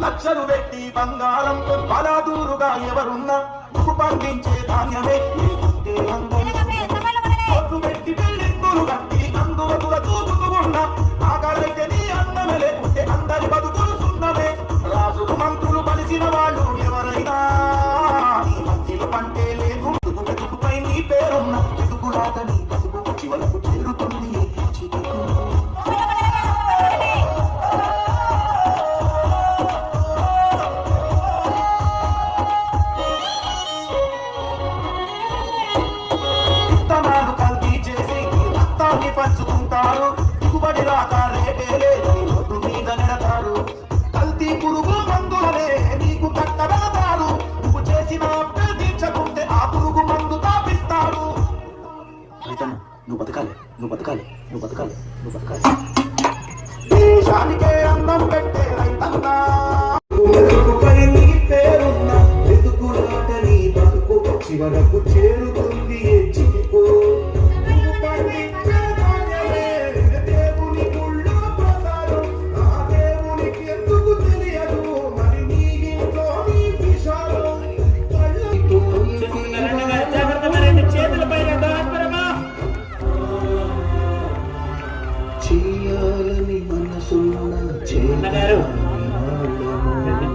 లక్షలు పెట్టి బంగారం బలాదూరుగా ఎవరున్నా నువ్వు పండించే ధాన్యమే కోట్లు పెట్టి బిల్డింగులు కట్టి అందువతుల తూచుతూ ఉన్నా ఆకలైతే నీ అన్నమే లేకుంటే అందరి బతుకులు సున్నమే. రాజులు మంత్రులు బలిసిన వాళ్ళు ఎవరైనా నీ మంత్రులు పంటే లేదు వెతుకుపై నీ పేరున్న వెతుకులాట నీ బతుకు చివరకు చేరుతుంది. పంచుకుంటారు దిగుబడి రాక రేటే లేదు రోడ్డు మీద నెడతారు. కల్తీ పురుగు మందులనే నీకు కట్టబెడతారు. నువ్వు చేసిన తీర్చకుంటే ఆ పురుగు మందు తాపిస్తారు. రైతన్న నువ్వు బతకాలి, నువ్వు బతకాలి, నువ్వు బతకాలి, నువ్వు బతకాలి. దేశానికే అన్నం పెట్టే రైతన్న వెతుకుపై నీ పేరున్న వెతుకులాట నీ బతుకు చివరకు చేరుతుంది. చిటికో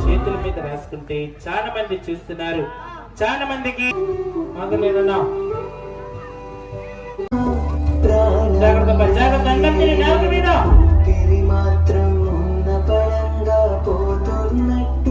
చేతుల మీద రాసుకుంటే చాలా మంది చూస్తున్నారు. చాలా మందికి జాగ్రత్త మాత్రం ఉన్న పరంగా పోతున్నట్టు